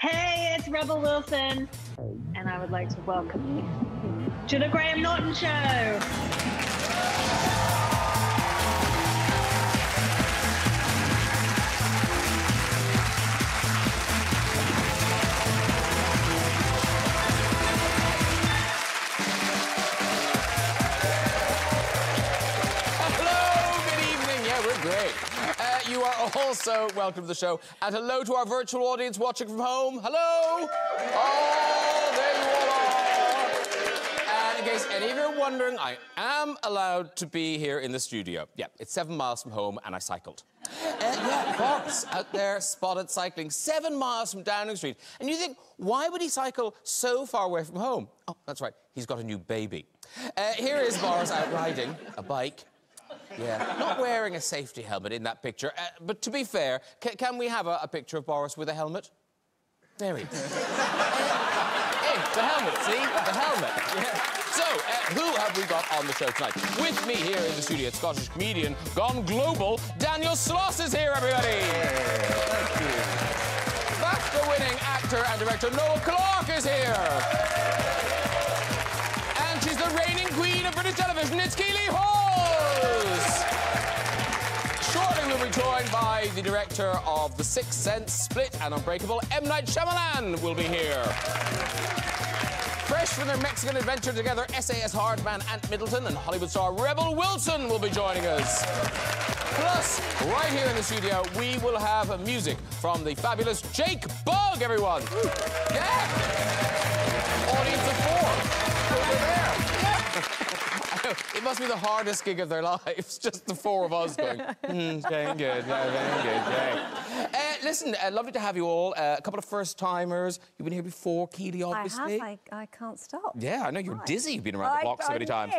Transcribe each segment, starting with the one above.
Hey, it's Rebel Wilson, and I would like to welcome you to the Graham Norton Show. You are also welcome to the show. And hello to our virtual audience watching from home. Hello! Oh, there you all are. And in case any of you are wondering, I am allowed to be here in the studio. Yeah, it's 7 miles from home and I cycled. Yeah, Boris out there spotted cycling 7 miles from Downing Street. And you think, why would he cycle so far away from home? Oh, that's right, he's got a new baby. Here is Boris out riding a bike. Yeah, not wearing a safety helmet in that picture. But to be fair, can we have a picture of Boris with a helmet? There he is. Hey, the helmet, see? The helmet. Yeah. So, who have we got on the show tonight? With me here in the studio, Scottish comedian, gone global, Daniel Sloss is here, everybody! Thank you. BAFTA-winning actor and director Noel Clarke is here. And she's the reigning queen of British television, it's Keely Hawes! Shortly we'll be joined by the director of The Sixth Sense, Split and Unbreakable, M. Night Shyamalan will be here. Fresh from their Mexican adventure together, SAS hardman Ant Middleton and Hollywood star Rebel Wilson will be joining us. Plus, right here in the studio, we will have music from the fabulous Jake Bugg, everyone. Yeah! Audience of 4. Over there. It must be the hardest gig of their lives, just the 4 of us going, very good, very good. Listen, lovely to have you all. A couple of first-timers. You've been here before, Keely, obviously. I can't stop. Yeah, I know, you're dizzy being around the block so many times.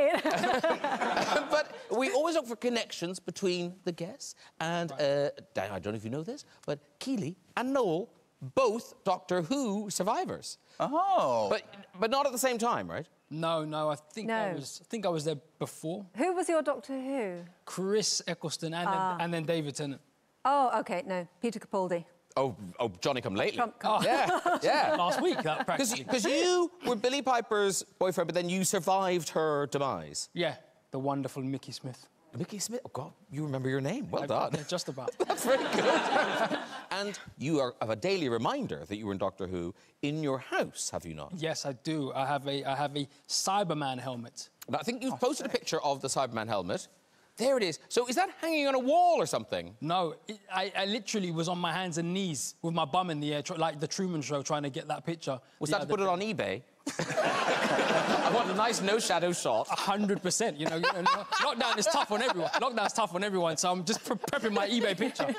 But we always look for connections between the guests. And, I don't know if you know this, but Keely and Noel, both Doctor Who survivors. Oh. But not at the same time, right? No, I think I was there before. Who was your Doctor Who? Chris Eccleston and then David Tennant. Oh, OK, no, Peter Capaldi. Oh, Johnny Come Lately. Yeah. Last week, that practically. Because you were Billie Piper's boyfriend, but then you survived her demise. Yeah, the wonderful Mickey Smith. Mickey Smith? Oh, God, you remember your name. Well done. Yeah, just about. That's very good. And you have a daily reminder that you were in Doctor Who in your house, have you not? Yes, I do. I have a Cyberman helmet. Now, I think you've posted a picture of the Cyberman helmet. There it is. So is that hanging on a wall or something? No, I literally was on my hands and knees with my bum in the air, like the Truman Show, trying to get that picture. Was that to put it on eBay? I want a nice no-shadow shot. 100%. You know, lockdown is tough on everyone. Lockdown's tough on everyone, so I'm just prepping my eBay picture.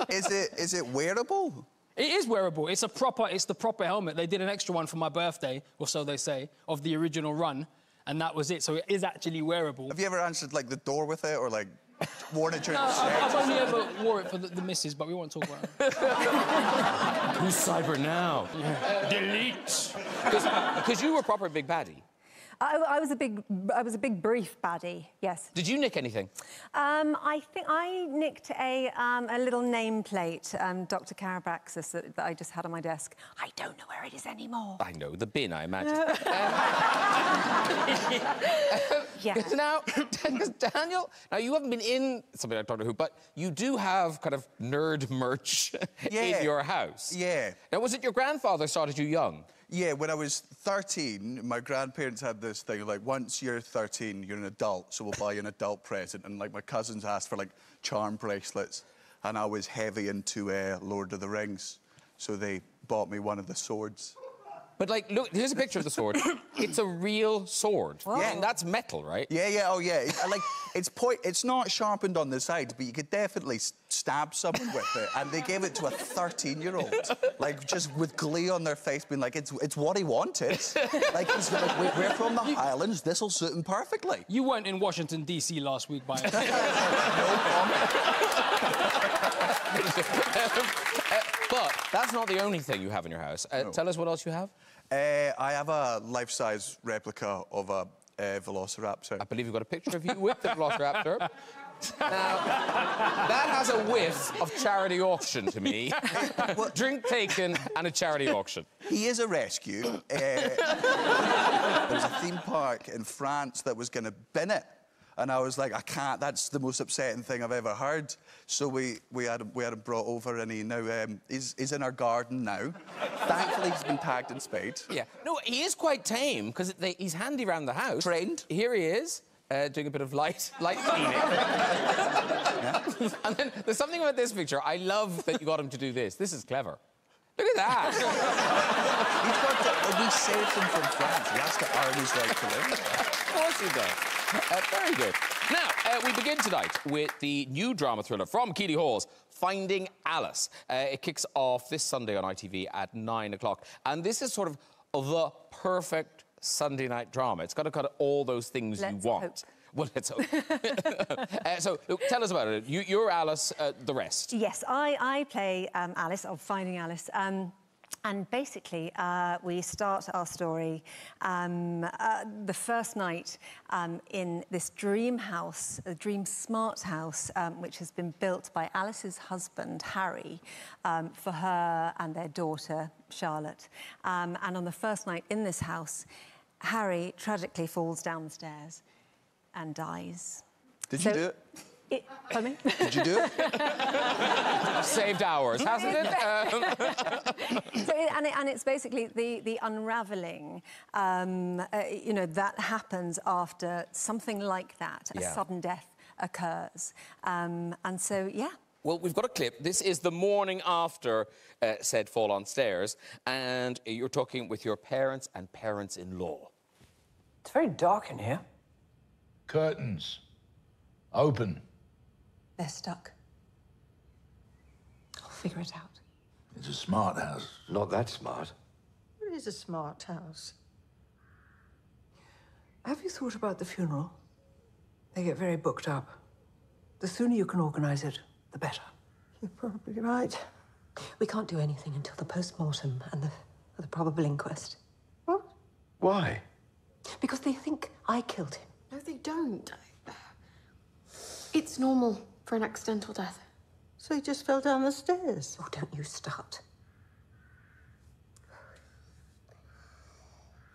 Is it wearable? It is wearable. It's the proper helmet. They did an extra one for my birthday, or so they say, of the original run, and that was it. So it is actually wearable. Have you ever answered, like, the door with it, or, like, worn it during sex? I've only ever wore it for the missus, but we won't talk about it. Who's cyber now? Yeah. Delete! Because you were proper big baddie. I was a big brief baddie, yes. Did you nick anything? I think I nicked a little nameplate, Dr. Carabraxis, that I just had on my desk. I don't know where it is anymore. I know, the bin, I imagine. Yeah. Now, Daniel, now you haven't been in something like Doctor Who, but you do have kind of nerd merch in your house. Yeah. Now, was it your grandfather started you young? Yeah, when I was 13, my grandparents had this thing, like, once you're 13, you're an adult, so we'll buy you an adult present. And, like, my cousins asked for, like, charm bracelets, and I was heavy into Lord of the Rings, so they bought me one of the swords. But, like, look, here's a picture of the sword. It's a real sword. Whoa. Yeah. And that's metal, right? Yeah, oh, yeah. It's not sharpened on the sides, but you could definitely stab someone with it. And they gave it to a 13-year-old, like, just with glee on their face, being like, it's what he wanted. Like, he's like, we're from the Highlands, this'll suit him perfectly. You weren't in Washington, D.C. last week, by No comment. But that's not the only thing you have in your house. No. Tell us what else you have. I have a life-size replica of a Velociraptor. I believe you've got a picture of you with the Velociraptor. Now, that has a whiff of charity auction to me. Drink taken and a charity auction. He is a rescue. There was a theme park in France that was going to bin it. And I was like, I can't, that's the most upsetting thing I've ever heard. So we had him brought over, and he now, he's in our garden now. Thankfully, he's been tagged and spayed. Yeah. No, he is quite tame, because he's handy around the house. Trained. Here he is, doing a bit of light cleaning. Yeah. And then there's something about this picture. I love that you got him to do this. This is clever. Look at that. He's got to, we saved him from France. He has to earn his right to live. Of course he does. Very good. Now, we begin tonight with the new drama thriller from Keeley Hawes, Finding Alice. It kicks off this Sunday on ITV at 9 o'clock. And this is sort of the perfect Sunday night drama. It's got to cut all those things you want. Hope. Well, let's hope. So, look, tell us about it. You're Alice, the rest. Yes, I play Alice, of Finding Alice. And basically, we start our story the first night in this dream house, a dream smart house, which has been built by Alice's husband, Harry, for her and their daughter, Charlotte. And on the first night in this house, Harry tragically falls down the stairs and dies. Did you do it? Pardon me? Did you do it? Saved hours, hasn't it? And it's basically the unravelling, you know, that happens after something like that, a sudden death occurs. And so, yeah. Well, we've got a clip. This is the morning after said fall on stairs, and you're talking with your parents and parents-in-law. It's very dark in here. Curtains. Open. They're stuck. I'll figure it out. It's a smart house. Not that smart. It is a smart house. Have you thought about the funeral? They get very booked up. The sooner you can organise it, the better. You're probably right. We can't do anything until the post-mortem and the probable inquest. What? Why? Because they think I killed him. No, they don't. It's normal for an accidental death. So he just fell down the stairs? Oh, don't you start.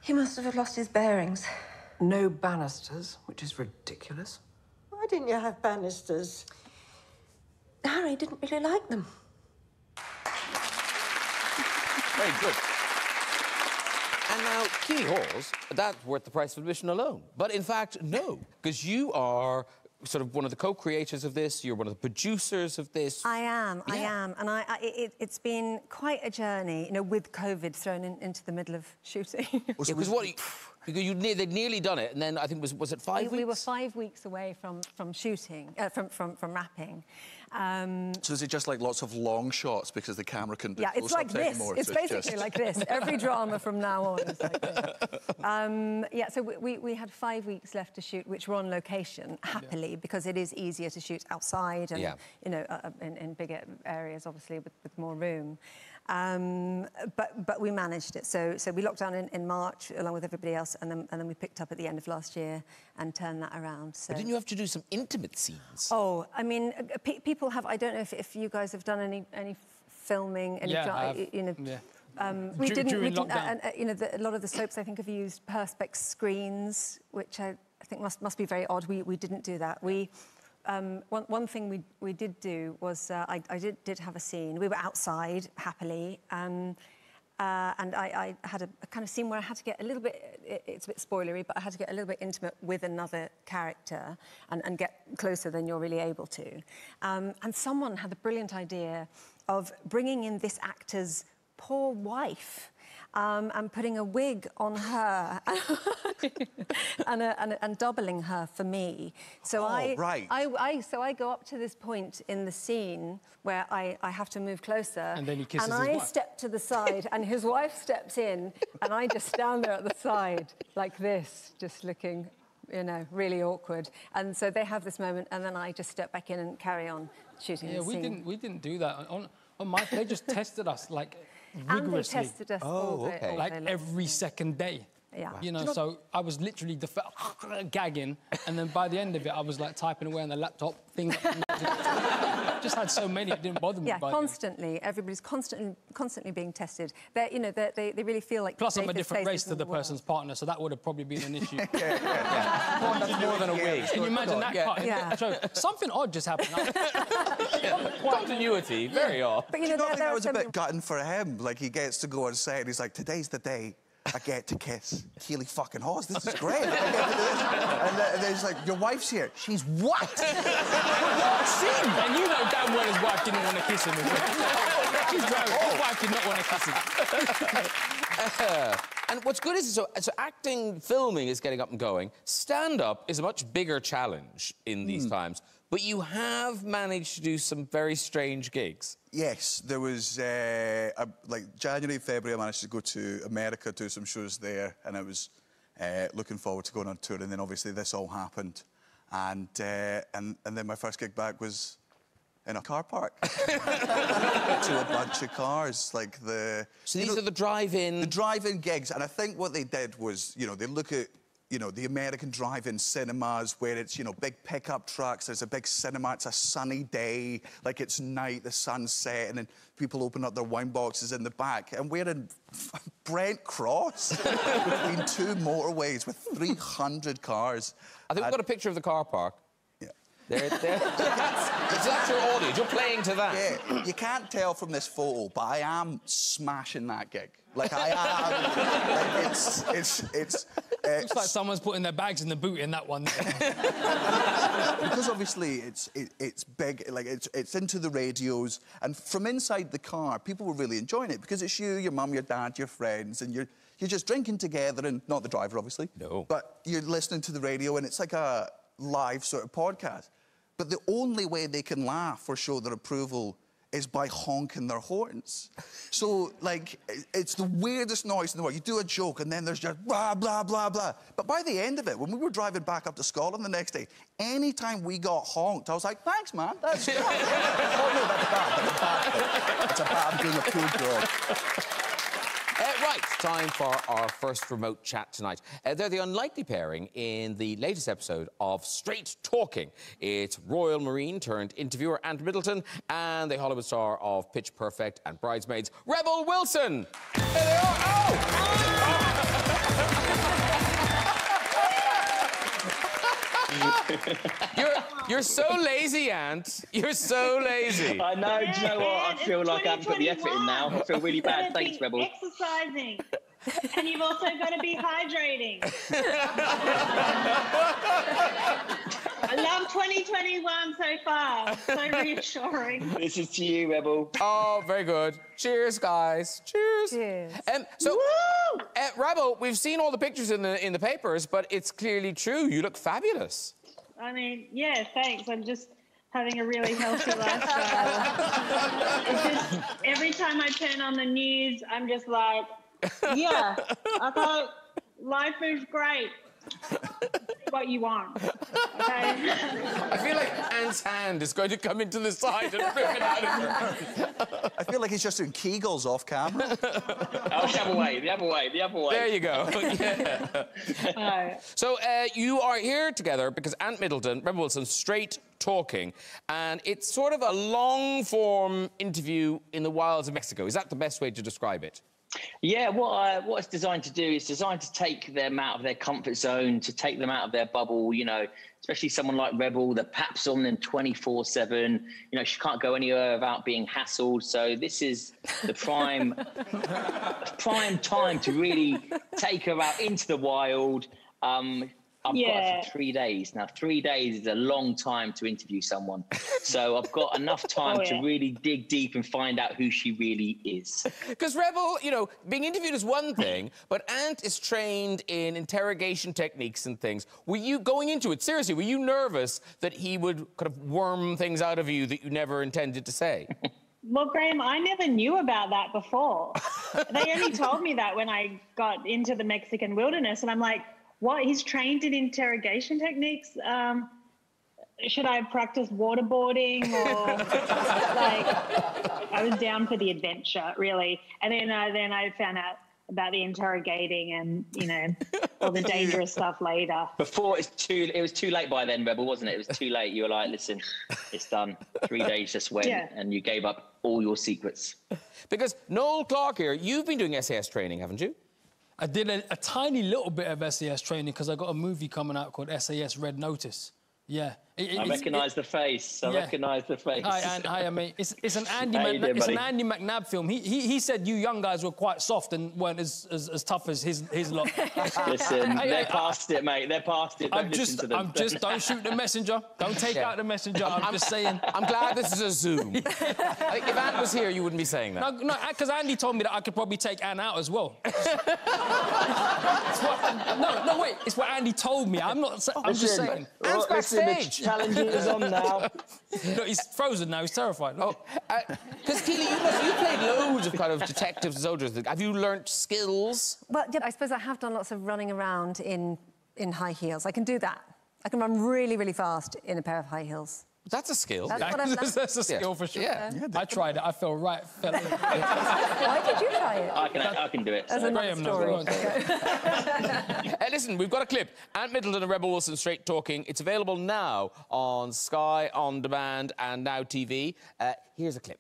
He must have lost his bearings. No banisters, which is ridiculous. Why didn't you have banisters? Harry didn't really like them. Very good. And now, Keeley Hawes, that's worth the price of admission alone. But in fact, no, because you are sort of one of the co-creators of this. You're one of the producers of this. I am. And it's been quite a journey, you know, with COVID thrown into the middle of shooting. Because they'd nearly done it, and then I think was it 5 weeks? We were 5 weeks away from shooting, from wrapping. So is it just like lots of long shots because the camera couldn't do it's like this. anymore? It's so basically just... like this. Every drama from now on is like this. Yeah, so we had 5 weeks left to shoot, which were on location, happily, because it is easier to shoot outside and, you know, in bigger areas, obviously, with more room. But we managed it. So we locked down in March, along with everybody else, and then we picked up at the end of last year and turned that around. So. But didn't you have to do some intimate scenes? Oh, I mean, people have. I don't know if you guys have done any filming, any you know. Yeah. We didn't. Lockdown. You know, a lot of the soaps I think have used perspex screens, which I think must be very odd. We didn't do that. One thing we did do was I did have a scene. We were outside happily, and I had a kind of scene where I had to get a little bit. It's a bit spoilery, but I had to get a little bit intimate with another character and get closer than you're really able to. And someone had the brilliant idea of bringing in this actor's poor wife. And putting a wig on her and doubling her for me. So I go up to this point in the scene where I have to move closer. And then he kisses his wife. And I step to the side and his wife steps in and I just stand there at the side like this, just looking, you know, really awkward. And so they have this moment and then I just step back in and carry on shooting the scene. We didn't do that. On my, they just tested us, like, rigorously. And they tested us all day, like every second day. Yeah. You know, so I was literally gagging, and then by the end of it, I was like typing away on the laptop. Things just had so many, it didn't bother me. Yeah, constantly. Everybody's constantly being tested. You know, they really feel like. Plus, I'm a different race to the person's partner, so that would have probably been an issue. That's more than a wig. Can you imagine that part? Yeah. So, something odd just happened. Continuity, very odd. But you Do know, you not think I was a some- bit gutting for him? Like, he gets to go on set and he's like, today's the day I get to kiss Keely fucking Hawes. This is great. I get to do this. And then he's like, your wife's here. She's what? What scene? And you know damn well his wife didn't want to kiss him. She's driving. His wife did not want to kiss him. And what's good is, so acting, filming is getting up and going. Stand-up is a much bigger challenge in these times, but you have managed to do some very strange gigs. Yes, there was, like, January, February, I managed to go to America, do some shows there, and I was looking forward to going on tour, and then obviously this all happened. And then my first gig back was in a car park to a bunch of cars, like the... So these are the drive-in... The drive-in gigs, and I think what they did was, you know, they look at, you know, the American drive-in cinemas where it's, you know, big pickup trucks, there's a big cinema, it's a sunny day, like it's night, the sun's setting, and people open up their wine boxes in the back. And we're in Brent Cross between two motorways with 300 cars. I think we've got a picture of the car park. Yeah. There. That's your audience. You're playing to that. Yeah, you can't tell from this photo, but I am smashing that gig. Like, I am. Like, it's Looks like someone's putting their bags in the boot in that one. Because obviously it's big, like it's into the radios, and from inside the car, people were really enjoying it because it's you, your mum, your dad, your friends, and you're just drinking together, and not the driver, obviously. No. But you're listening to the radio, and it's like a live sort of podcast. But the only way they can laugh or show their approval is by honking their horns. So, like, it's the weirdest noise in the world. You do a joke, and then there's just blah, blah, blah, blah. But by the end of it, when we were driving back up to Scotland the next day, any time we got honked, I was like, thanks, man, that's great. Oh, no, that's bad. It's a bad, I'm doing a poor job. Right, time for our first remote chat tonight. They're the unlikely pairing in the latest episode of Straight Talking. It's Royal Marine turned interviewer Ant Middleton and the Hollywood star of Pitch Perfect and Bridesmaids, Rebel Wilson. There they are. You're so lazy, Ant. You're so lazy. I know. Do you know what? I feel like I haven't put the effort in now. I feel really bad. Thanks, Rebel. Exercising. And you've also got to be hydrating. I love 2021 so far. So reassuring. This is to you, Rebel. Oh, very good. Cheers, guys. Cheers. Cheers. So, Rebel, we've seen all the pictures in the papers, but it's clearly true. You look fabulous. I mean, yeah, thanks. I'm just having a really healthy lifestyle. It's just, every time I turn on the news, I'm just like, yeah, I thought life is great. What you want, okay? I feel like Ant's hand is going to come into the side and rip it out of your hand. I feel like he's just doing Kegels off camera. Oh, the other way, the other way, the other way. There you go. Yeah. So you are here together because Ant Middleton, Rebel Wilson, Straight Talking, and it's sort of a long-form interview in the wilds of Mexico. Is that the best way to describe it? Yeah, what it's designed to do is designed to take them out of their comfort zone, to take them out of their bubble, you know, especially someone like Rebel, the pap's on them 24/7. You know, she can't go anywhere without being hassled. So this is the prime time to really take her out into the wild. I've got her for 3 days. Now, 3 days is a long time to interview someone. So I've got enough time to really dig deep and find out who she really is. Because Rebel, you know, being interviewed is one thing, but Ant is trained in interrogation techniques and things. Were you, going into it, seriously, were you nervous that he would kind of worm things out of you that you never intended to say? Well, Graham, I never knew about that before. They only told me that when I got into the Mexican wilderness, and I'm like, what? He's trained in interrogation techniques? Should I have practiced waterboarding or like? I was down for the adventure, really. And then I found out about the interrogating and, you know, all the dangerous stuff later. Before it was too late by then, Rebel, wasn't it? It was too late. You were like, listen, it's done. 3 days just went, and you gave up all your secrets. Because Noel Clarke here, you've been doing SAS training, haven't you? I did a tiny little bit of SAS training because I got a movie coming out called SAS Red Notice. Yeah. I recognise the face. I recognise the face. Hi, mate. It's an Andy McNab film. He said you young guys were quite soft and weren't as tough as his lot. Listen, they're past it, mate. They're past it. Don't listen to them. Don't shoot the messenger. Don't take out the messenger. I'm just saying. I'm glad this is a Zoom. I think if Anne was here, you wouldn't be saying that. No, because Andy told me that I could probably take Anne out as well. Wait. It's what Andy told me. I'm not. I'm just saying. Anne's backstage. The challenge is on now. No, he's frozen now. He's terrified. Because Keely, you played loads of kind of detectives and soldiers. Have you learnt skills? Well, yeah, I suppose I have done lots of running around in high heels. I can do that. I can run really, really fast in a pair of high heels. That's a skill. That's a skill for sure. Yeah. I tried it. I fell right. Why did you try it? I can do it. That's another story. Listen, we've got a clip. Ant Middleton and Rebel Wilson straight talking. It's available now on Sky On Demand and Now TV. Here's a clip.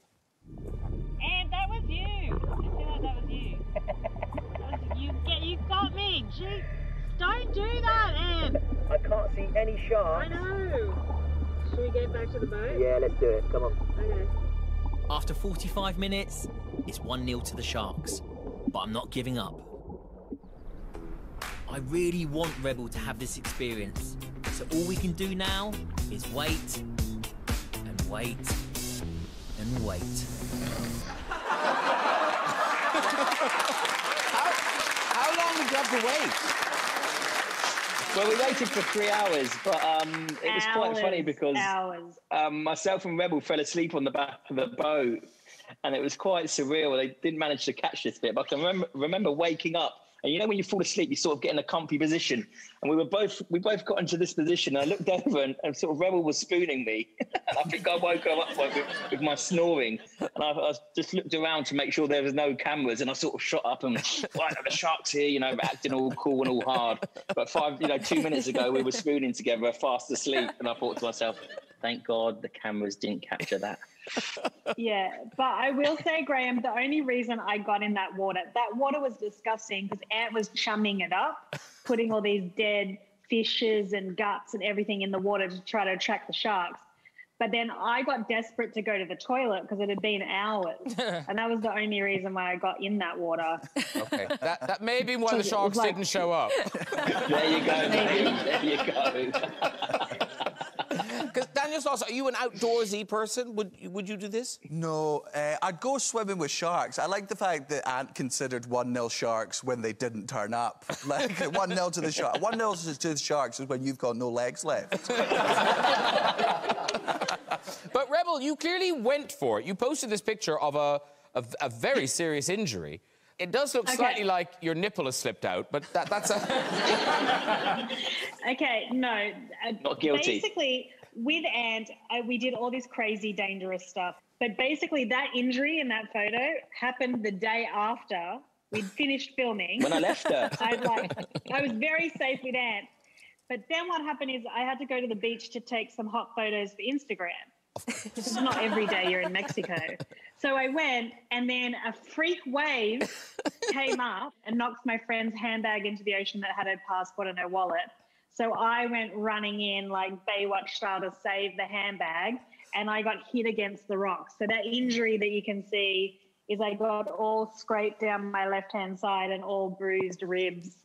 And that was you. I feel like that was you. You got me. Gee, don't do that, Em. I can't see any sharks. I know. Should we get back to the boat? Yeah, let's do it. Come on. Okay. After 45 minutes, it's 1-0 to the Sharks. But I'm not giving up. I really want Rebel to have this experience. So all we can do now is wait and wait and wait. How long did you have to wait? Well, we waited for 3 hours, but it was quite funny because myself and Rebel fell asleep on the back of the boat, and it was quite surreal. They didn't manage to catch this bit, but I can remember waking up, and you know when you fall asleep, you sort of get in a comfy position, and we both got into this position. And I looked over, and sort of Rebel was spooning me, and I think I woke her up with my snoring, and I just looked around to make sure there was no cameras, and I sort of shot up and right, the shark's here, you know, acting all cool and all hard. But 2 minutes ago, we were spooning together, fast asleep, and I thought to myself, thank God the cameras didn't capture that. Yeah, but I will say, Graham, the only reason I got in that water was disgusting because Ant was chumming it up, putting all these dead fishes and guts and everything in the water to try to attract the sharks. But then I got desperate to go to the toilet because it had been hours. And that was the only reason why I got in that water. OK, that may be why the sharks didn't show up. There you go, mate. There you go. Because Daniel Sloss, are you an outdoorsy person? Would you do this? No, I'd go swimming with sharks. I like the fact that Ant considered 1-0 Sharks when they didn't turn up. Like 1-0 to the Sharks. 1-0 to the Sharks is when you've got no legs left. But Rebel, you clearly went for it. You posted this picture of a very serious injury. It does look slightly like your nipple has slipped out, but that's a... Okay, no. Not guilty. Basically, with Ant, we did all this crazy, dangerous stuff. But basically, that injury in that photo happened the day after we'd finished filming. When I left her. I was very safe with Ant. But then what happened is I had to go to the beach to take some hot photos for Instagram. It's not every day you're in Mexico. So I went, and then a freak wave came up and knocked my friend's handbag into the ocean that had her passport and her wallet. So I went running in like Baywatch style to save the handbag, and I got hit against the rocks. So that injury that you can see is I got all scraped down my left-hand side and all bruised ribs.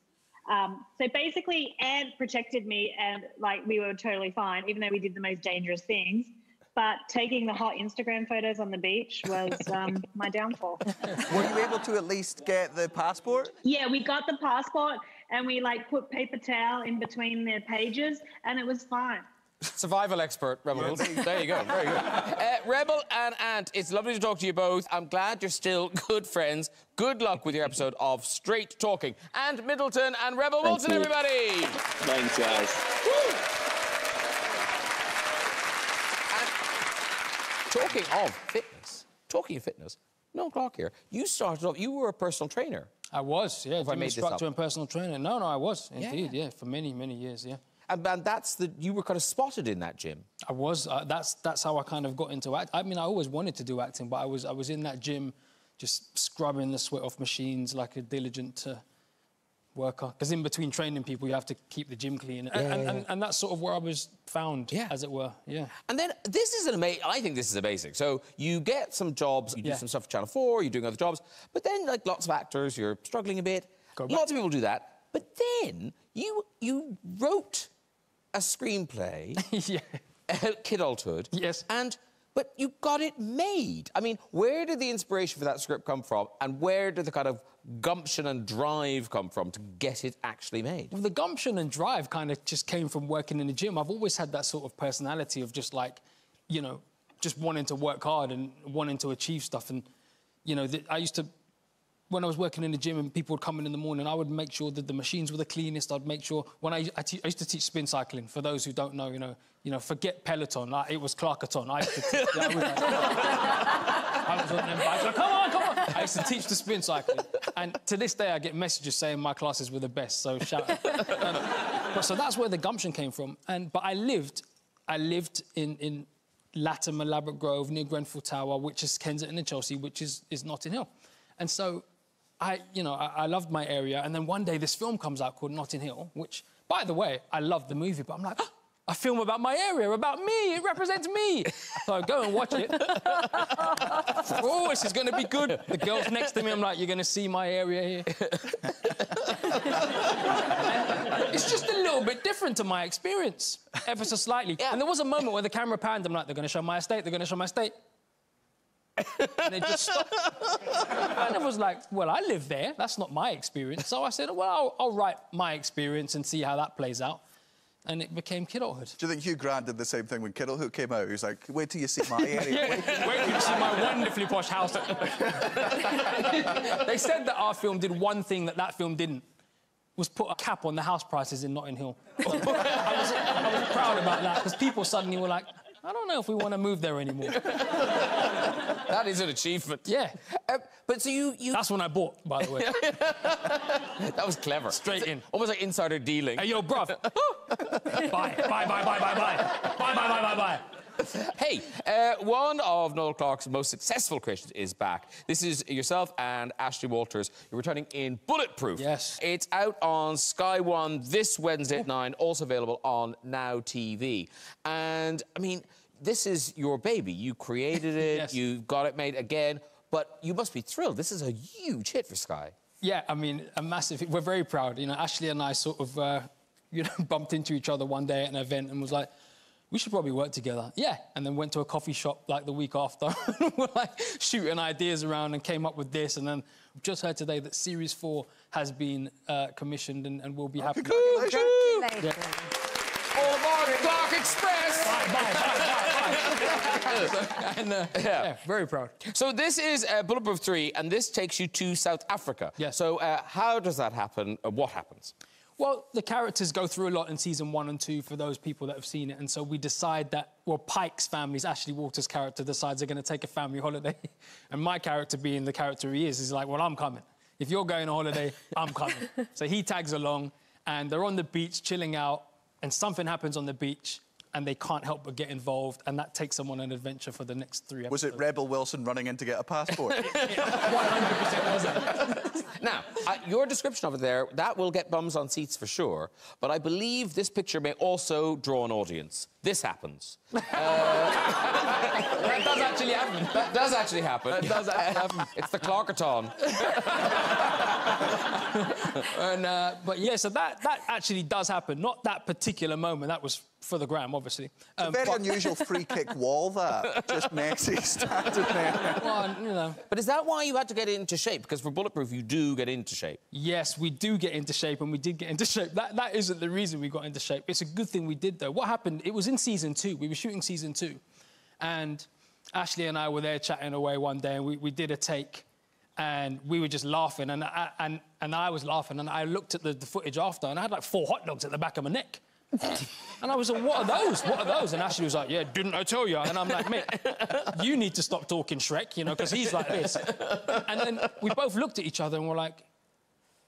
So basically, Ant protected me, and like we were totally fine, even though we did the most dangerous things. But taking the hot Instagram photos on the beach was my downfall. Were you able to at least get the passport? Yeah, we got the passport, and we like put paper towel in between their pages, and it was fine. Survival expert, Rebel. There you go. Very good. Rebel and Ant, it's lovely to talk to you both. I'm glad you're still good friends. Good luck with your episode of Straight Talking. Ant Middleton and Rebel Wilson, everybody. Thanks, guys. Woo. Talking of fitness, Noel Clarke here, you started off, you were a personal trainer. I was, yeah. If I Gym made this instructor up. and personal trainer. No, I was, indeed, yeah, for many, many years, yeah. And you were kind of spotted in that gym. I was. That's how I kind of got into act. I mean, I always wanted to do acting, but I was in that gym, just scrubbing the sweat off machines like a diligent worker. Because in between training people, you have to keep the gym clean, and that's sort of where I was found, as it were. Yeah. And then this is I think this is amazing. So you get some jobs, you do some stuff for Channel 4, you're doing other jobs, but then like lots of actors, you're struggling a bit. Lots of people do that, but then you wrote a screenplay, Kidulthood. Yes. But you got it made. I mean, where did the inspiration for that script come from, and where did the kind of gumption and drive come from to get it actually made? Well, the gumption and drive kind of just came from working in the gym. I've always had that sort of personality of just like, you know, just wanting to work hard and wanting to achieve stuff. And, you know, I used to... When I was working in the gym and people would come in the morning, I would make sure that the machines were the cleanest. I'd make sure... When I used to teach spin cycling. For those who don't know, you know, forget Peloton. It was Clarkaton. I used to teach... I was on them bikes. Like, come on! I used to teach the spin cycling. And to this day, I get messages saying my classes were the best, so shout out. So that's where the gumption came from. But I lived in Latham and Ladbroke Grove, near Grenfell Tower, which is Kensington and Chelsea, which is Notting Hill. And so... I loved my area, and then one day this film comes out called Notting Hill, which, by the way, I loved the movie, but I'm like, oh, a film about my area, about me, it represents me. So I go and watch it. Oh, this is going to be good. The girl's next to me, I'm like, you're going to see my area here. It's just a little bit different to my experience, ever so slightly. Yeah. And there was a moment where the camera panned, I'm like, they're going to show my estate, they're going to show my estate. And they just stopped. And it was like, well, I live there. That's not my experience. So I said, well, I'll write my experience and see how that plays out. And it became Kidulthood. Do you think Hugh Grant did the same thing when Kidulthood came out? He was like, wait till you see my area. Yeah. Wait till you see my wonderfully posh house. They said that our film did one thing that film didn't, was put a cap on the house prices in Notting Hill. I was proud about that, because people suddenly were like, I don't know if we want to move there anymore. That is an achievement. Yeah. But so you... That's when I bought, by the way. That was clever. Straight in. Almost like insider dealing. Hey, yo, bruv. Bye. Hey, one of Noel Clarke's most successful creations is back. This is yourself and Ashley Walters. You're returning in Bulletproof. Yes. It's out on Sky One this Wednesday at 9, also available on Now TV. And, I mean, this is your baby. You created it, Yes. You got it made again, but you must be thrilled. This is a huge hit for Sky. Yeah, I mean, a massive... We're very proud. You know, Ashley and I sort of, bumped into each other one day at an event and was like, we should probably work together. Yeah. And then went to a coffee shop, like, the week after. We're, like, shooting ideas around and came up with this. And then we've just heard today that Series 4 has been commissioned and will be happening. Congratulations. Yeah. All aboard Clarke Express! Bye. And, yeah, very proud. So this is Bulletproof 3, and this takes you to South Africa. Yes. So how does that happen? What happens? Well, the characters go through a lot in season 1 and 2 for those people that have seen it, and so we decide that, well, Pike's family's Ashley Walters' character decides they're going to take a family holiday, and my character, being the character he is like, well, I'm coming. If you're going on holiday, I'm coming. So he tags along, and they're on the beach chilling out, and something happens on the beach, and they can't help but get involved, and that takes them on an adventure for the next 3 episodes. Was it Rebel Wilson running in to get a passport? 100% was it. Now, your description of it there, that will get bums on seats for sure, but I believe this picture may also draw an audience. This happens. That does actually happen. That does actually happen. That does actually happen. It's the Clarkaton. But yeah, so that actually does happen. Not that particular moment. That was for the gram, obviously. It's a very unusual free kick wall, that. Just Messi standing there. Well, you know. But is that why you had to get into shape? Because for Bulletproof, you do get into shape. Yes, we do get into shape, and we did get into shape. That isn't the reason we got into shape. It's a good thing we did, though. What happened, it was in season 2. We were shooting season 2. And Ashley and I were there chatting away one day, and we did a take, and we were just laughing, and I was laughing, and I looked at the footage after, and I had, like, 4 hot dogs at the back of my neck. And I was like, what are those? What are those? And Ashley was like, yeah, didn't I tell you? And I'm like, mate, you need to stop talking Shrek, you know, because he's like this. And then we both looked at each other and were like,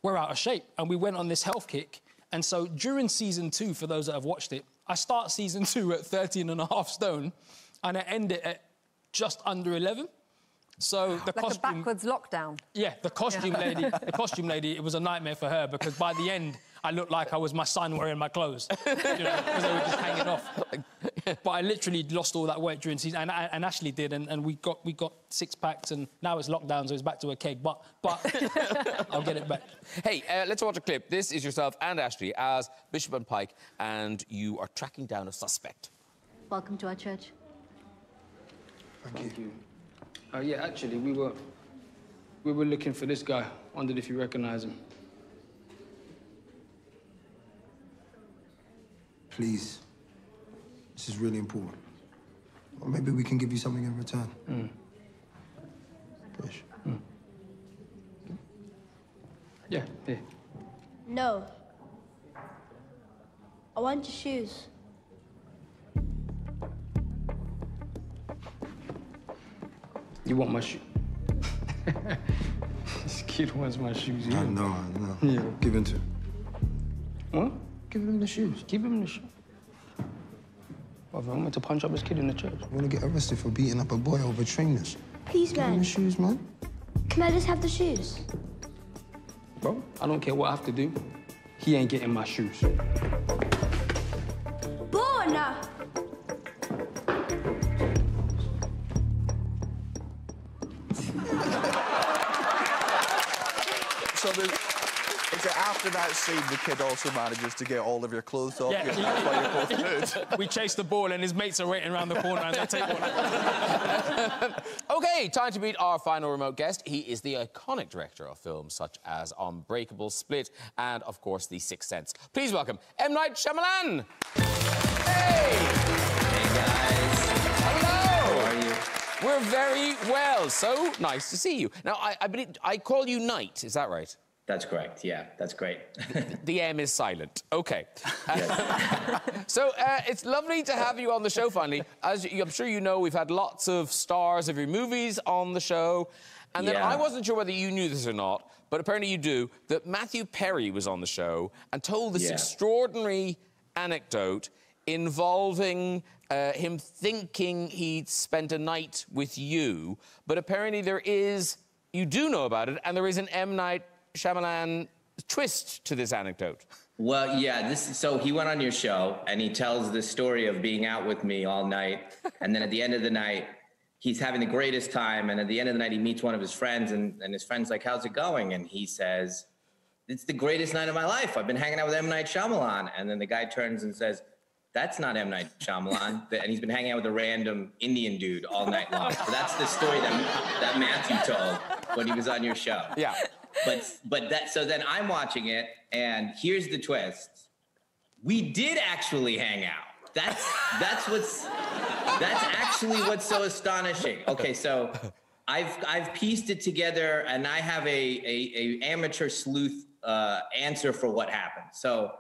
we're out of shape. And we went on this health kick. And so during season 2, for those that have watched it, I start season 2 at 13.5 stone and I end it at just under 11. So the like costume... a backwards lockdown. Yeah, the costume lady, it was a nightmare for her because by the end, I looked like I was my son wearing my clothes, you know, because they were just hanging off. But I literally lost all that weight during season, and Ashley did, and we got 6 packs, and now it's lockdown, so it's back to a keg. But I'll get it back. Hey, let's watch a clip. This is yourself and Ashley as Bishop and Pike, and you are tracking down a suspect. Welcome to our church. Thank you. Yeah, actually, we were looking for this guy. Wondered if you recognise him. Please. This is really important. Or maybe we can give you something in return. Bish. Yeah, here. No. I want your shoes. You want my shoe? This kid wants my shoes. I know. Yeah. Give in to him. What? Give him the shoes. Give him the shoes. Brother, I'm meant to punch up this kid in the church. I want to get arrested for beating up a boy over trainers. Please, Give him man. the shoes, man. Can I just have the shoes? Bro, I don't care what I have to do. He ain't getting my shoes. Born! So is it after that scene the kid also manages to get all of your clothes off? Yeah, you while you're both nude? we chase the ball and his mates are waiting around the corner and they take one. OK, time to meet our final remote guest. He is the iconic director of films such as Unbreakable, Split, and, of course, The Sixth Sense. Please welcome M. Night Shyamalan. Hey! Hey, guys. Hello! How are you? We're very well. So nice to see you. Now, I believe I call you Knight, is that right? That's correct, yeah, that's great. The M is silent. OK. So it's lovely to have you on the show finally. As I'm sure you know, we've had lots of stars of your movies on the show. And then I wasn't sure whether you knew this or not, but apparently you do, that Matthew Perry was on the show and told this extraordinary anecdote involving him thinking he'd spent a night with you, but apparently you do know about it, and there is an M. Night Shyamalan twist to this anecdote. Well, yeah, so he went on your show and he tells the story of being out with me all night. And then at the end of the night, he's having the greatest time. And at the end of the night, he meets one of his friends and his friend's like, how's it going? And he says, it's the greatest night of my life. I've been hanging out with M. Night Shyamalan. And then the guy turns and says, that's not M. Night Shyamalan. And he's been hanging out with a random Indian dude all night long. So that's the story that Matthew told when he was on your show. Yeah. So then I'm watching it, and here's the twist. We did actually hang out. That's actually what's so astonishing. Okay, so I've pieced it together, and I have a amateur sleuth answer for what happened. So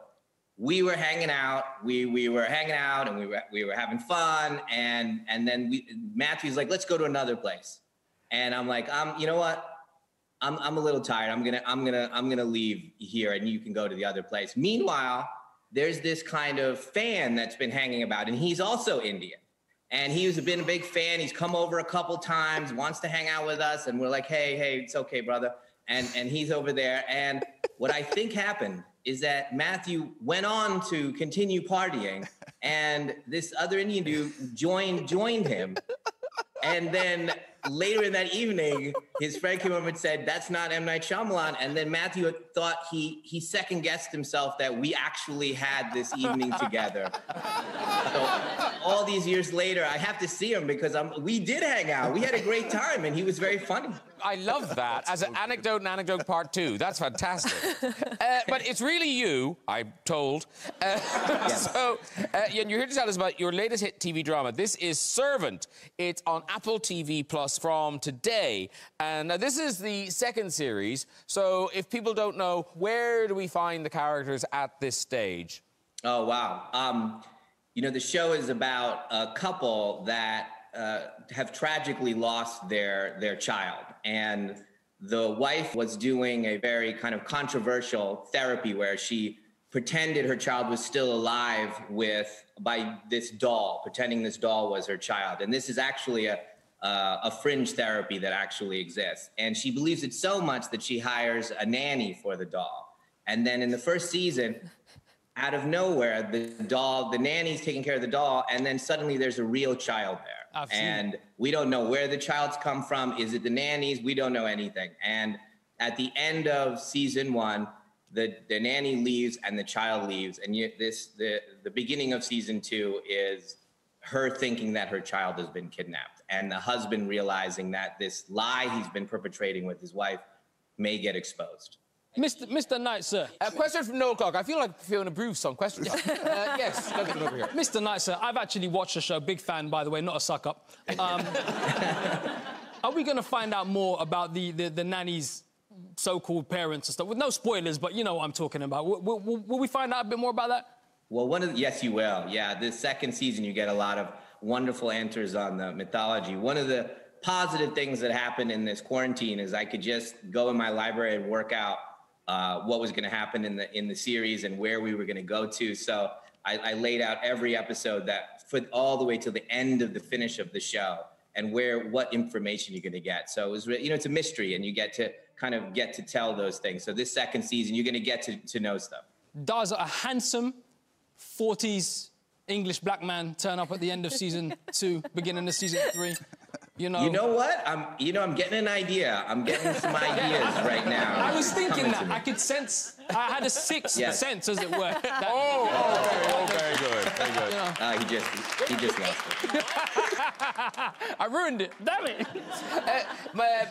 we were hanging out. We were hanging out, and we were having fun, and then Matthew's like, let's go to another place, and I'm like, you know what? I'm a little tired. I'm gonna leave here, and you can go to the other place. Meanwhile, there's this kind of fan that's been hanging about, and he's also Indian, and he's been a big fan. He's come over a couple times, wants to hang out with us, and we're like, hey, it's okay, brother. And he's over there. And what I think happened is that Matthew went on to continue partying, and this other Indian dude joined him, and then later in that evening, his friend came over and said, that's not M. Night Shyamalan. And then Matthew thought he second-guessed himself that we actually had this evening together. So all these years later, I have to see him because we did hang out. We had a great time, and he was very funny. I love that as an anecdote and anecdote part 2. That's fantastic. But it's really you, I'm told. So you're here to tell us about your latest hit TV drama. This is Servant. It's on Apple TV Plus from today. And now this is the second series. So if people don't know, where do we find the characters at this stage? Oh, wow. You know, the show is about a couple that have tragically lost their child. And the wife was doing a very kind of controversial therapy where she pretended her child was still alive by this doll, pretending this doll was her child. And this is actually a fringe therapy that actually exists. And she believes it so much that she hires a nanny for the doll. And then in the first season, out of nowhere, the nanny's taking care of the doll, and then suddenly there's a real child there. And we don't know where the child's come from. Is it the nanny's? We don't know anything. And at the end of season 1, the nanny leaves and the child leaves. And the beginning of season 2 is her thinking that her child has been kidnapped, and the husband realizing that this lie he's been perpetrating with his wife may get exposed. Mr. Knight, sir. A question from Noel Clark. I feel like Fiona Bruce on Question Time. Yes, let's get over here. Mr. Knight, sir, I've actually watched the show. Big fan, by the way, not a suck-up. Are we going to find out more about the nanny's so-called parents and stuff? With no spoilers, but you know what I'm talking about. Will we find out a bit more about that? Well, yes, you will. Yeah, the second season, you get a lot of wonderful answers on the mythology. One of the positive things that happened in this quarantine is I could just go in my library and work out what was going to happen in the series and where we were going to go to. So I laid out every episode all the way to the end of the finish of the show and what information you're going to get. So it was, it's a mystery, and you get to tell those things. So this second season, you're going to get to know stuff. Does a handsome 40s English black man turn up at the end of season 2, beginning of season 3? You know what? I'm getting an idea. I'm getting some ideas right now. I was thinking that. I could sense. I had a sixth sense, as it were. Very good. Very good. He just lost it. I ruined it. Damn it.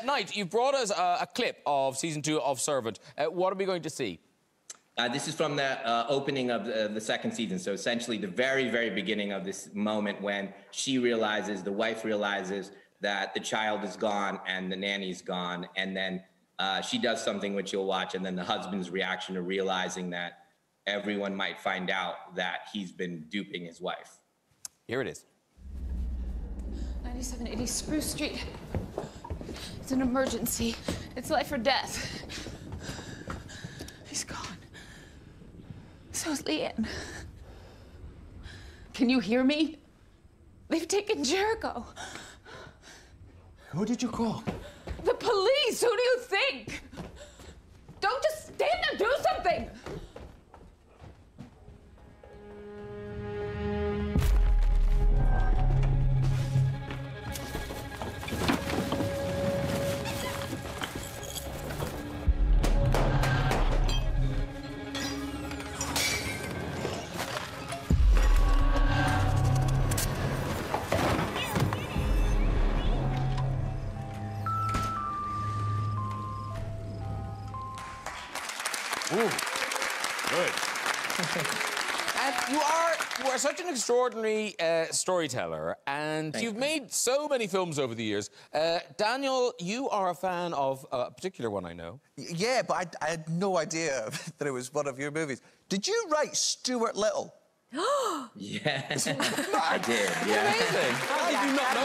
Knight, you've brought us a clip of season 2 of Servant. What are we going to see? This is from the opening of the second season. So essentially the very, very beginning of this moment when the wife realizes that the child is gone and the nanny's gone. And then she does something which you'll watch. And then the husband's reaction to realizing that everyone might find out that he's been duping his wife. Here it is. 9780 Spruce Street. It's an emergency. It's life or death. He's gone. So is Leanne. Can you hear me? They've taken Jericho. Who did you call? The police! Who do you think? Don't just stand there, do something! Ooh, good. And you are such an extraordinary storyteller, and you've made so many films over the years. Daniel, you are a fan of a particular one, I know. Yeah, but I had no idea that it was one of your movies. Did you write Stuart Little? Yeah, I did. Yeah. Amazing. How did you not know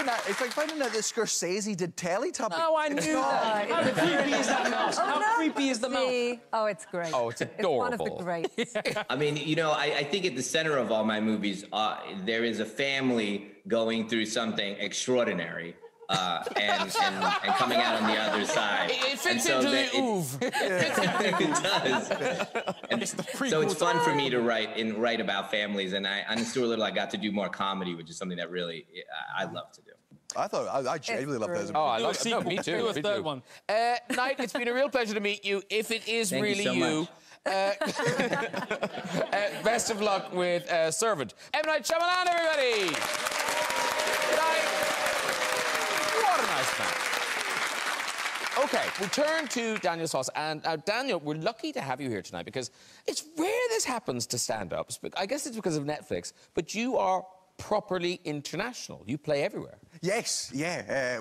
that? It's like finding out that Scorsese did Teletubbies. Oh, I knew that. How creepy is that mouse? How creepy is the mouse? Oh, it's great. Oh, it's adorable. It's one of the greats. I mean, I think at the center of all my movies, there is a family going through something extraordinary. And coming out on the other side. It fits into the oeuvre. It does. And so it's fun for me to write about families, and on Stuart Little, I got to do more comedy, which is something that really I love to do. I genuinely love those. Oh, I love it. No, me too. Do a third one. Knight, it's been a real pleasure to meet you. If it is Thank really you so much. Best of luck with Servant. M. Night Shyamalan, everybody. Good night. What a nice man. OK, we'll turn to Daniel Sloss. And Daniel, we're lucky to have you here tonight because it's rare this happens to stand-ups. But I guess it's because of Netflix. But you are properly international. You play everywhere. Yes, yeah.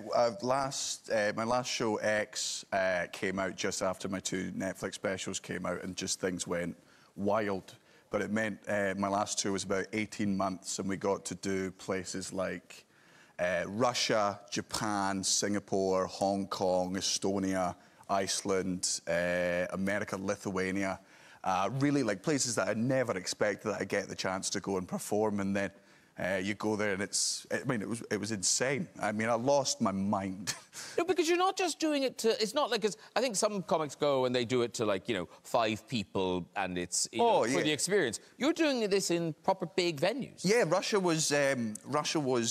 My last show, X, came out just after my 2 Netflix specials came out, and just things went wild. But it meant my last tour was about 18 months, and we got to do places like Russia, Japan, Singapore, Hong Kong, Estonia, Iceland, America, Lithuania. Really like places that I never expected that I'd get the chance to go and perform, and then you go there and it was insane. I mean, I lost my mind. No, because you're not just doing it to... It's not like... I think some comics go and they do it to, like, 5 people and it's for the experience. You're doing this in proper big venues. Yeah, Russia was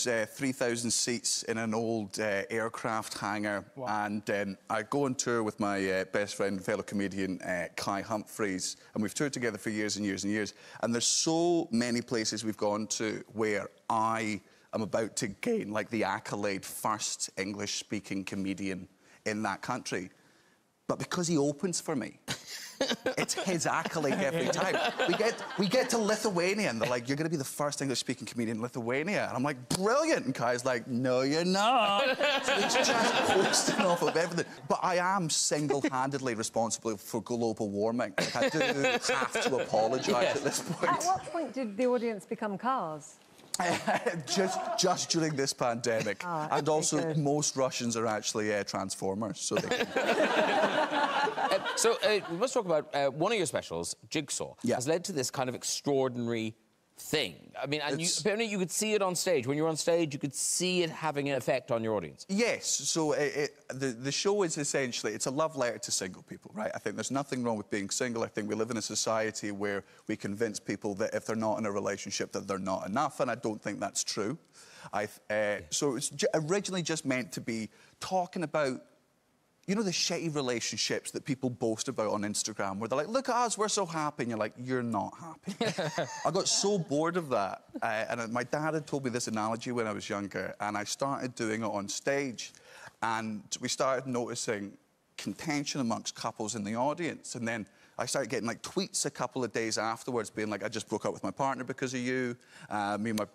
3,000 seats in an old aircraft hangar. Wow. And I go on tour with my best friend and fellow comedian, Kai Humphries, and we've toured together for years and years and years. And there's so many places we've gone to where I am about to gain, like, the accolade first English-speaking comedian in that country. But because he opens for me, it's his accolade every time. We get to Lithuania, and they're like, you're going to be the first English-speaking comedian in Lithuania. And I'm like, brilliant. And Kai's like, no, you're not. So he's just posting off of everything. But I am single-handedly responsible for global warming. Like, I do have to apologise at this point. At what point did the audience become cars? just during this pandemic. Oh, and also, most Russians are actually Transformers, so they we must talk about one of your specials, Jigsaw, has led to this kind of extraordinary thing. I mean, and apparently you could see it on stage. When you're on stage, you could see it having an effect on your audience. Yes, so the show is essentially, it's a love letter to single people, right? I think there's nothing wrong with being single. I think we live in a society where we convince people that if they're not in a relationship that they're not enough, and I don't think that's true. So it was originally just meant to be talking about, you know, the shitty relationships that people boast about on Instagram, where they're like, look at us, we're so happy. And you're like, you're not happy. I got so bored of that. And my dad had told me this analogy when I was younger, and I started doing it on stage. And we started noticing contention amongst couples in the audience. And then I started getting, like, tweets a couple of days afterwards being like, I just broke up with my partner because of you. Me and my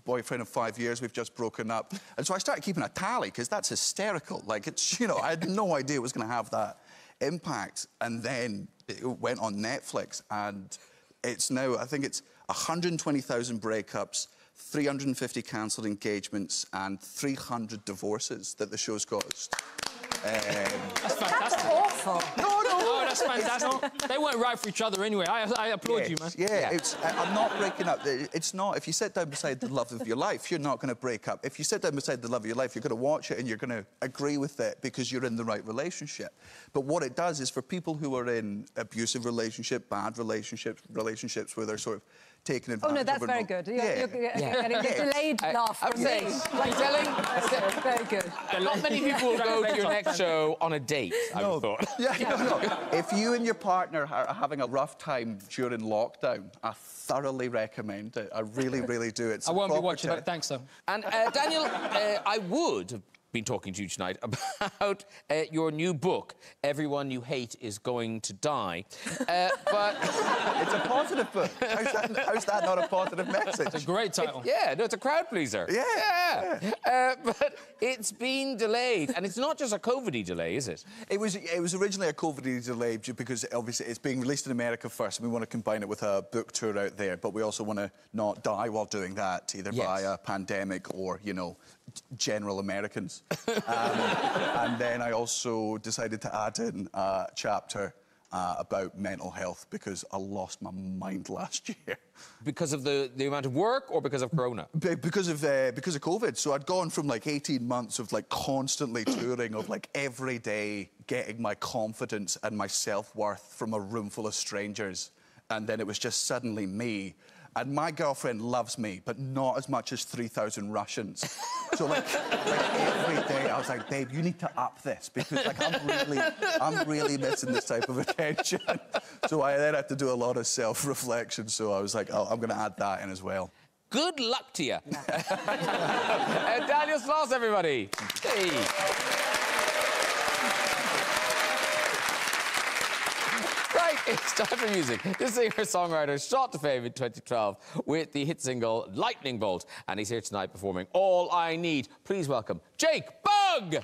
boyfriend of 5 years, we've just broken up. And so I started keeping a tally, because that's hysterical. Like, it's, you know, I had no idea it was going to have that impact. And then it went on Netflix, and it's now, I think it's 120,000 breakups, 350 cancelled engagements, and 300 divorces that the show's caused. That's fantastic. That's awful. No, that's fantastic. They weren't right for each other anyway. I applaud you, man. Yeah, I'm not breaking up. It's not. If you sit down beside the love of your life, you're not going to break up. If you sit down beside the love of your life, you're going to watch it and you're going to agree with it because you're in the right relationship. But what it does is, for people who are in abusive relationships, bad relationships where they're sort of taken advantage of. Oh, no, that's very good. You're getting a delayed laugh from me. Very good. Not many people will go to your next show on a date, I would have thought. No. If you and your partner are having a rough time during lockdown, I thoroughly recommend it. I really, really do. It's I won't be watching it. Thanks, though. And, Daniel, I would have been talking to you tonight about your new book, Everyone You Hate Is Going to Die. But it's a positive book. How's that not a positive message? It's a great title. It's a crowd pleaser. But it's been delayed, and it's not just a COVID-y delay, is it? It was originally a COVID-y delay because obviously it's being released in America first, and we want to combine it with a book tour out there, but we also want to not die while doing that, either by a pandemic or, you know, general Americans. And then I also decided to add in a chapter about mental health because I lost my mind last year. Because of the amount of work or because of Corona? Because of COVID. So I'd gone from, like, 18 months of, like, constantly touring, of, like, every day getting my confidence and my self-worth from a room full of strangers. And then it was just suddenly me. And my girlfriend loves me, but not as much as 3,000 Russians. So, like every day, I was like, babe, you need to up this because, like, I'm really missing this type of attention. So I then had to do a lot of self-reflection. So I was like, oh, I'm going to add that in as well. Good luck to you. Daniel Sloss, everybody. Hey. Right, it's time for music. The singer-songwriter shot to fame in 2012 with the hit single Lightning Bolt, and he's here tonight performing All I Need. Please welcome Jake Bugg!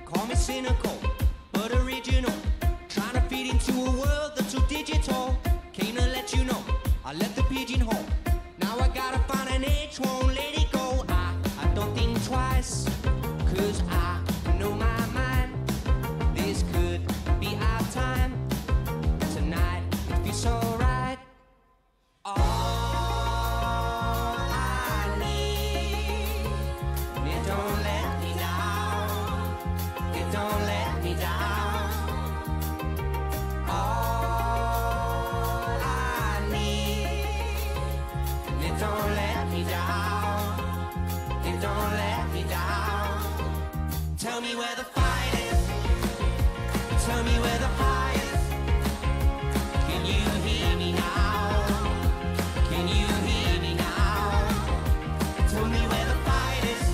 Call me cynical, but original. It don't let me down. It don't let me down. Tell me where the fight is. Tell me where the pie is. Can you hear me now? Can you hear me now? Tell me where the fight is.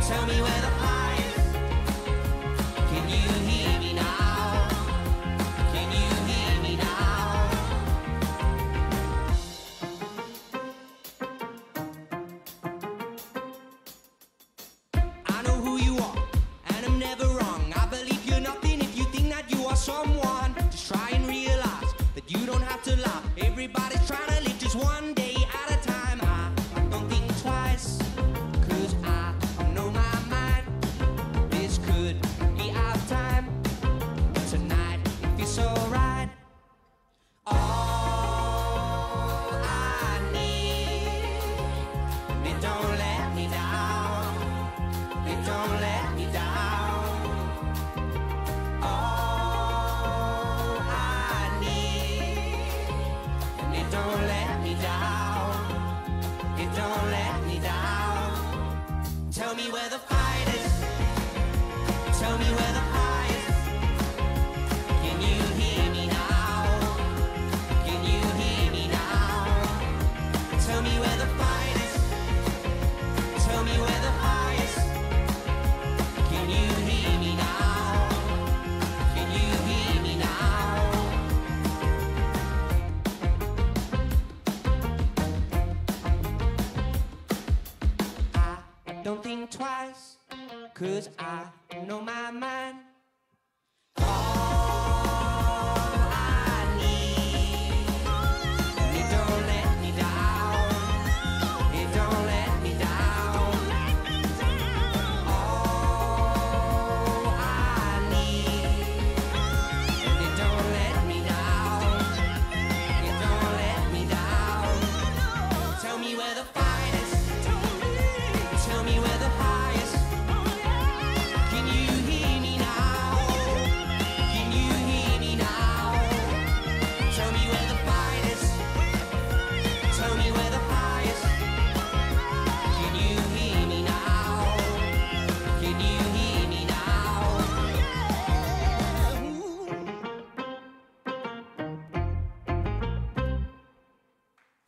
Tell me where the pie is. Can you hear me now? Can you hear me now? I know who you are, and I'm never wrong. I believe you're nothing if you think that you are someone. Just try and realize that you don't have to lie. Everybody's trying to live just one day at a time. I don't think twice, 'cause I know my mind. This could be our time. Tonight, it feels so right. All I need, it don't let me down. It don't let me down. All I need, and it don't let me down. It don't let me down. Tell me where the fight is. Tell me where the pie is. Can you hear me now? Can you hear me now? Tell me where the fight is. Tell me where the pie is. Can you hear me now? Can you hear me now? I don't think twice, 'cause I know my mind. All I need, it don't let me down. It don't let me down. All I need, and it don't let me down. It don't let me down. Tell me where the fight is. Tell me where the pie is. Can you hear me now? Can you hear me now? Tell me where the fight is. Tell me where the pie is. Can you hear me now? Can you hear me now?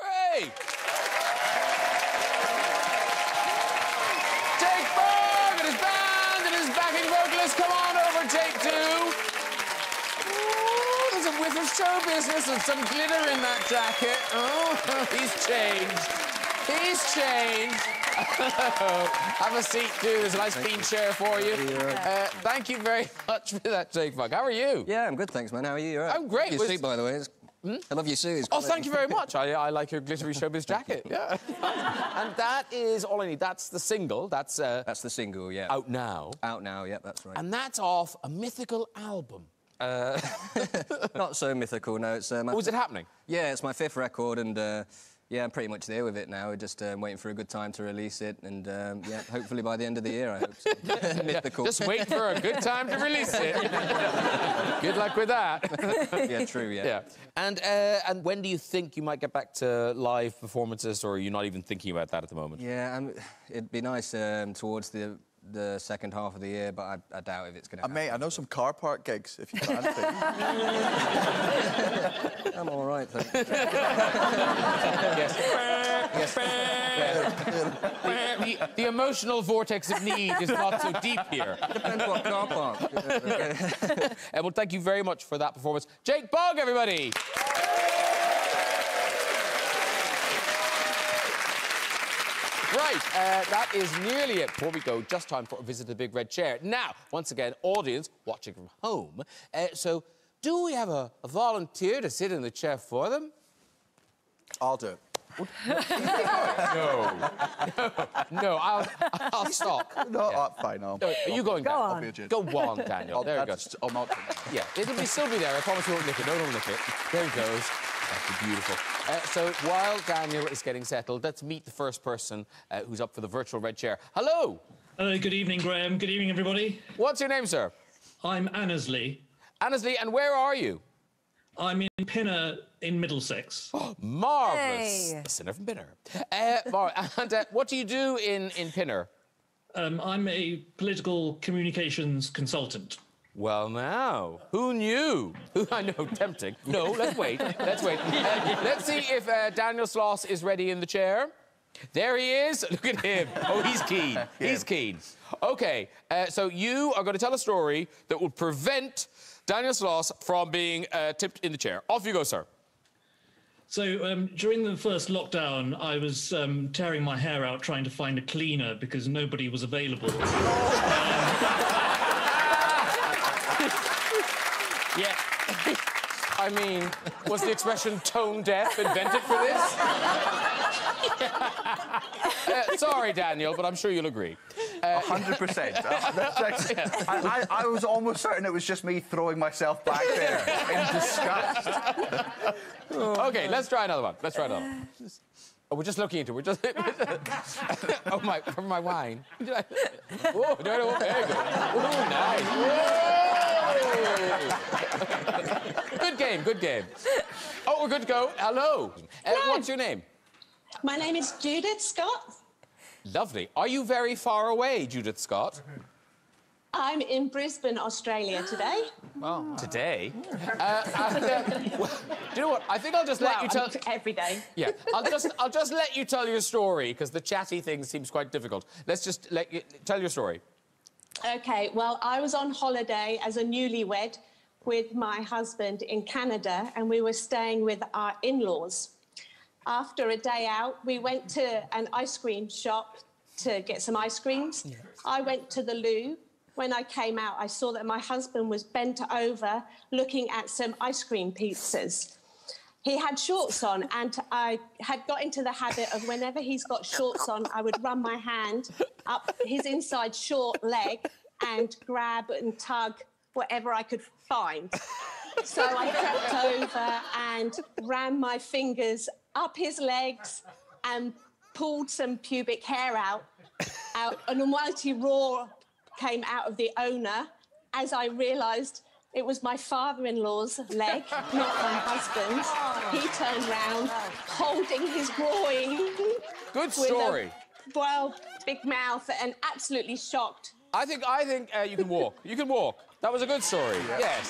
Hey! Jake Bogg and his band and his backing vocalist. Come on over, take two. Ooh, there's a whiff of show business and some glitter in that jacket. Oh, he's changed. He's changed. Have a seat, too. There's a nice clean chair for you. Thank you very much for that, Jake Bogg. How are you? Yeah, I'm good, thanks, man. How are you? You're right. I'm great. Your Was- suit, by the way. I love your suit. It's Oh, great. thank you very much. I like your glittery showbiz jacket. Yeah. And that is all I need. That's the single. That's the single, yeah. out now. Out now, yeah, that's right. And that's off a mythical album. Not so mythical, no. It's, Oh, is it happening? Yeah, it's my 5th record, and yeah, I'm pretty much there with it now. We're just waiting for a good time to release it, and yeah, hopefully by the end of the year, I hope so. Mythical. Just wait for a good time to release it. Good luck with that. Yeah, true, yeah. And when do you think you might get back to live performances, or are you not even thinking about that at the moment? Yeah, it'd be nice towards the second half of the year, but I doubt if it's going to happen. Mate, I know some car park gigs, if you fancy. I'm all right, thanks. Yes. The emotional vortex of need is not so deep here. Depends what car park. Well, thank you very much for that performance. Jake Bogg, everybody! Right, that is nearly it. Before we go, just time for a visit to the Big Red Chair. Now, once again, audience watching from home. So, do we have a volunteer to sit in the chair for them? I'll do it. No, I'll stop. No, fine, I'll... No, are you going, Go Daniel? on. I'll be a gent. Go on, Daniel. There you go. I'll not... Yeah, it'll still be there. I promise you won't nick it. No, don't nick it. There he goes. That's beautiful. So while Daniel is getting settled, let's meet the first person who's up for the virtual red chair. Hello. Hello, good evening, Graham. Good evening, everybody. What's your name, sir? I'm Annesley. Annesley, and where are you? I'm in Pinner in Middlesex. Marvellous. Hey. A sinner from Pinner. And what do you do in Pinner? I'm a political communications consultant. Well, now, who knew? I know, tempting. No, let's wait. Let's wait. Let's see if Daniel Sloss is ready in the chair. There he is. Look at him. Oh, he's keen. He's keen. OK, so you are going to tell a story that will prevent Daniel Sloss from being tipped in the chair. Off you go, sir. So during the first lockdown, I was tearing my hair out trying to find a cleaner because nobody was available. Yeah. I mean, was the expression tone deaf invented for this? Sorry, Daniel, but I'm sure you'll agree. 100%. I was almost certain it was just me throwing myself back there in disgust. OK, let's try another one. Let's try another one. Oh, we're just looking into it. We're just... oh, for my wine. Whoa, no, very good. Oh, nice. Whoa. Good game, good game. Oh, we're good to go. Hello. What's your name? My name is Judith Scott. Lovely. Are you very far away, Judith Scott? I'm in Brisbane, Australia today. Well, today? Do you know what? I think I'll just let you tell... Every day. Yeah, I'll just let you tell your story, because the chatty thing seems quite difficult. Let's just let you tell your story. OK, well, I was on holiday as a newlywed with my husband in Canada, and we were staying with our in-laws. After a day out, we went to an ice cream shop to get some ice creams. Yeah. I went to the loo. When I came out, I saw that my husband was bent over looking at some ice cream pizzas. He had shorts on, and I had got into the habit of whenever he's got shorts on, I would run my hand up his inside short leg and grab and tug whatever I could find. So I crept over and ran my fingers up his legs and pulled some pubic hair out. An almighty roar came out of the owner as I realised it was my father-in-law's leg, not my husband's. He turned round, holding his groin. Good story. With a big mouth and absolutely shocked. I think you can walk. You can walk. That was a good story. Yes.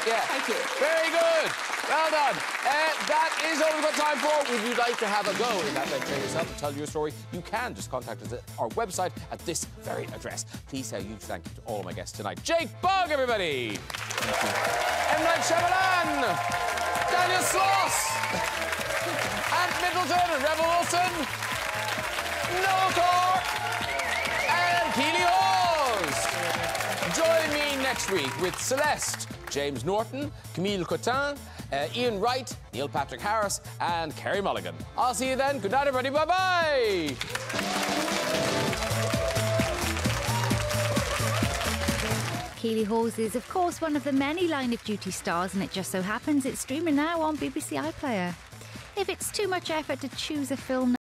Yeah. Thank you. Very good. Well done. That is all we've got time for. Would you like to have a go in that venture yourself and tell your story? You can just contact us at our website at this very address. Please say a huge thank you to all of my guests tonight. Jake Bugg, everybody. M. Night Shyamalan. Daniel Sloss. Ant Middleton and Rebel Wilson. Noel Corr. And Keely Hawes. Join me next week with Celeste, James Norton, Camille Cotin, Ian Wright, Neil Patrick Harris, and Kerry Mulligan. I'll see you then. Good night, everybody. Bye-bye. Keely Hawes is, of course, one of the many Line of Duty stars, and it just so happens it's streaming now on BBC iPlayer. If it's too much effort to choose a film